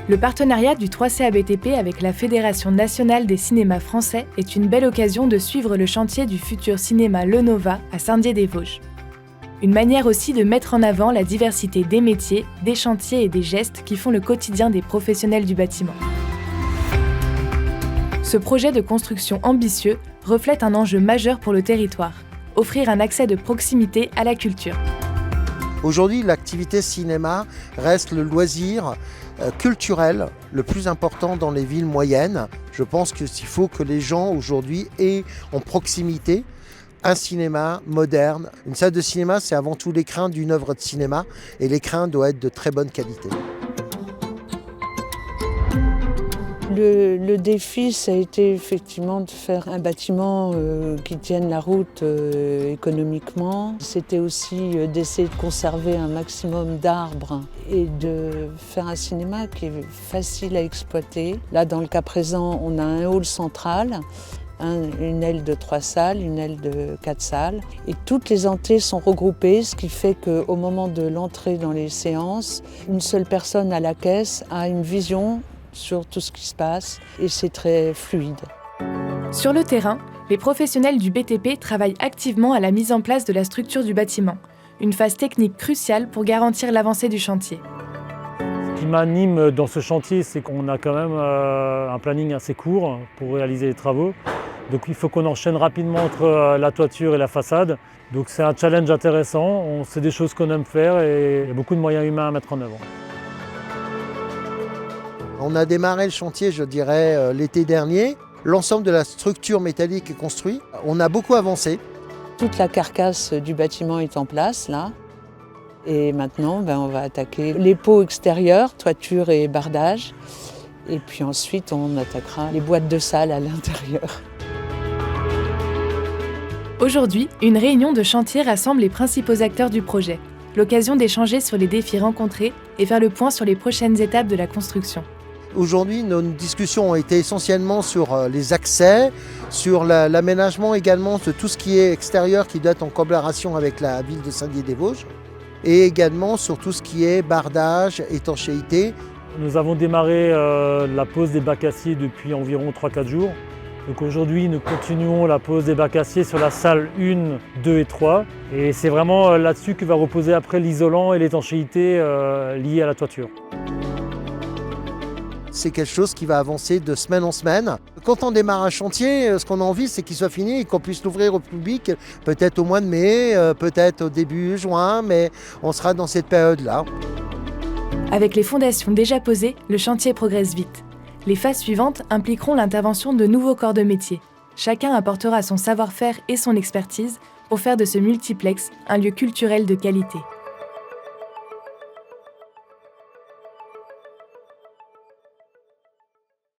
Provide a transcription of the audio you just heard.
Le partenariat du 3CABTP avec la Fédération nationale des cinémas français est une belle occasion de suivre le chantier du futur cinéma Le Nova à Saint-Dié-des-Vosges. Une manière aussi de mettre en avant la diversité des métiers, des chantiers et des gestes qui font le quotidien des professionnels du bâtiment. Ce projet de construction ambitieux reflète un enjeu majeur pour le territoire, offrir un accès de proximité à la culture. Aujourd'hui, l'activité cinéma reste le loisir culturel le plus important dans les villes moyennes. Je pense qu'il faut que les gens aujourd'hui aient en proximité un cinéma moderne. Une salle de cinéma, c'est avant tout l'écrin d'une œuvre de cinéma et l'écrin doit être de très bonne qualité. Le défi, ça a été effectivement de faire un bâtiment qui tienne la route économiquement. C'était aussi d'essayer de conserver un maximum d'arbres et de faire un cinéma qui est facile à exploiter. Là, dans le cas présent, on a un hall central, une aile de 3 salles, une aile de 4 salles. Et toutes les entrées sont regroupées, ce qui fait qu'au moment de l'entrée dans les séances, une seule personne à la caisse a une vision sur tout ce qui se passe et c'est très fluide. Sur le terrain, les professionnels du BTP travaillent activement à la mise en place de la structure du bâtiment, une phase technique cruciale pour garantir l'avancée du chantier. Ce qui m'anime dans ce chantier, c'est qu'on a quand même un planning assez court pour réaliser les travaux. Donc il faut qu'on enchaîne rapidement entre la toiture et la façade. Donc c'est un challenge intéressant, c'est des choses qu'on aime faire et il y a beaucoup de moyens humains à mettre en œuvre. On a démarré le chantier, je dirais, l'été dernier. L'ensemble de la structure métallique est construit. On a beaucoup avancé. Toute la carcasse du bâtiment est en place, là. Et maintenant, on va attaquer les pots extérieurs, toiture et bardage. Et puis ensuite, on attaquera les boîtes de salle à l'intérieur. Aujourd'hui, une réunion de chantier rassemble les principaux acteurs du projet. L'occasion d'échanger sur les défis rencontrés et faire le point sur les prochaines étapes de la construction. Aujourd'hui, nos discussions ont été essentiellement sur les accès, sur l'aménagement également de tout ce qui est extérieur qui doit être en collaboration avec la ville de Saint-Dié-des-Vosges et également sur tout ce qui est bardage, étanchéité. Nous avons démarré la pose des bacs aciers depuis environ 3-4 jours. Donc aujourd'hui, nous continuons la pose des bacs aciers sur la salle 1, 2 et 3. Et c'est vraiment là-dessus que va reposer après l'isolant et l'étanchéité liées à la toiture. C'est quelque chose qui va avancer de semaine en semaine. Quand on démarre un chantier, ce qu'on a envie, c'est qu'il soit fini et qu'on puisse l'ouvrir au public, peut-être au mois de mai, peut-être au début juin, mais on sera dans cette période-là. Avec les fondations déjà posées, le chantier progresse vite. Les phases suivantes impliqueront l'intervention de nouveaux corps de métier. Chacun apportera son savoir-faire et son expertise pour faire de ce multiplex un lieu culturel de qualité.